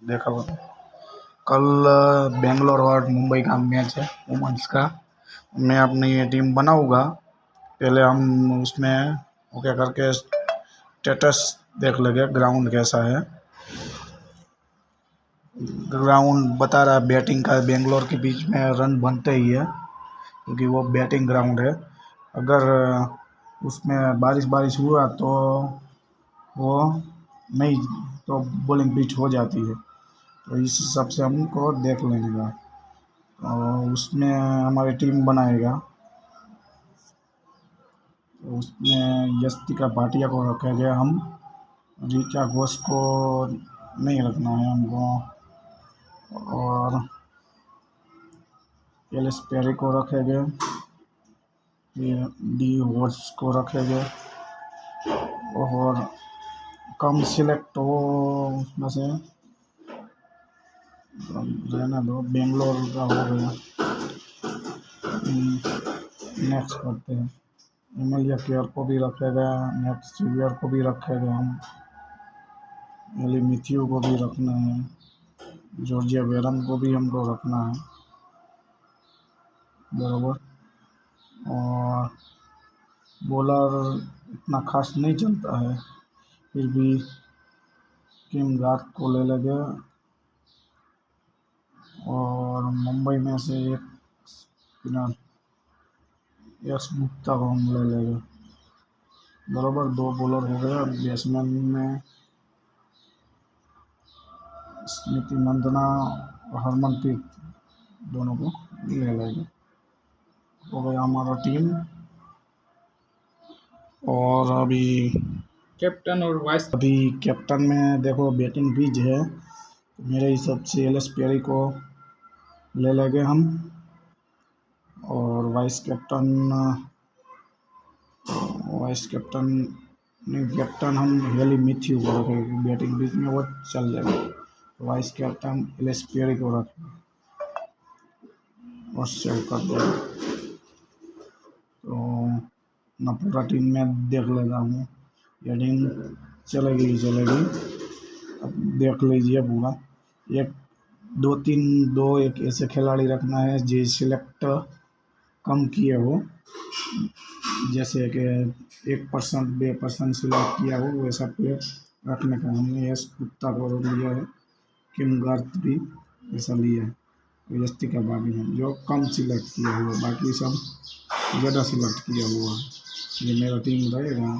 देखा होगा। कल बेंगलोर और मुंबई का मैच है वुमेन्स का। मैं अपनी ये टीम बनाऊंगा। पहले हम उसमें ओके करके स्टेटस देख लेंगे ग्राउंड कैसा है। ग्राउंड बता रहा है बैटिंग का बेंगलोर के बीच में रन बनते ही है क्योंकि वो बैटिंग ग्राउंड है। अगर उसमें बारिश बारिश हुआ तो वो नहीं तो बॉलिंग पिच हो जाती है। तो इस हिसाब से हमको देख लेने का और उसमें हमारी टीम बनाएगा। तो उसमें यस्तिका भाटिया को रखेंगे हम। ऋचा घोष को नहीं रखना है हमको और एलिस पेरी को रखेंगे। डी वॉट्स को रखेंगे और कम सिलेक्ट हो उसमें से रहना दो। बेंगलोर का हो गया। नेक्स्ट करते हैं एमिलिया केयर को भी रखेगा। नेक्स्ट सीवियर को भी रखेगा हम। एली मिथ्यू को भी रखना है। जॉर्जिया वेरम को भी हमको रखना है बराबर। और बॉलर इतना खास नहीं चलता है फिर भी किम गार्थ को ले लेंगे और मुंबई में से एक स्पिनर यश गुप्ता को हम ले लेंगे बराबर। 2 बॉलर हो गया। बैट्समैन में स्मृति मंदना और हरमनप्रीत दोनों को ले लेंगे। हो गया हमारा टीम। और अभी कैप्टन और वाइस अभी कैप्टन में देखो बैटिंग बीज है तो मेरे हिसाब से एलिस पेरी को ले लेंगे हम। और वाइस कैप्टन नहीं, कैप्टन हम हेली मिथ्यू को रखेंगे। बैटिंग बीच में वो चल जाएगा। वाइस कैप्टन एलिस पेरी को रखेंगे और सेव कर देगा। तो अपना पूरा टीम में देख लेता हूँ। बैटिंग चलेगी ही चलेगी। अब देख लीजिए पूरा। एक 2 एक ऐसे खिलाड़ी रखना है जो सिलेक्ट कम किए हो, जैसे कि 1% 2% सिलेक्ट किया हो वैसा प्लेयर रखने का। हमने यश गुप्ता को लिया है। किम गार्थ भी ऐसा लिया है। यस्तिका बाबी है जो कम सिलेक्ट किया हुआ, बाकी सब ज़्यादा सिलेक्ट किया हुआ है। ये मेरा टीम रहेगा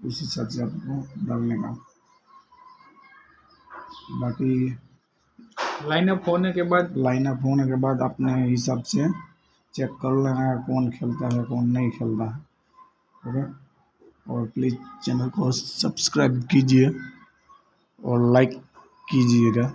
उस हिसाब से आपको डालने का। बाकी लाइनअप लाइनअप होने के बाद अपने हिसाब से चेक कर लेना है कौन खेलता है कौन नहीं खेलता है। ओके। और प्लीज़ चैनल को सब्सक्राइब कीजिए और लाइक कीजिएगा।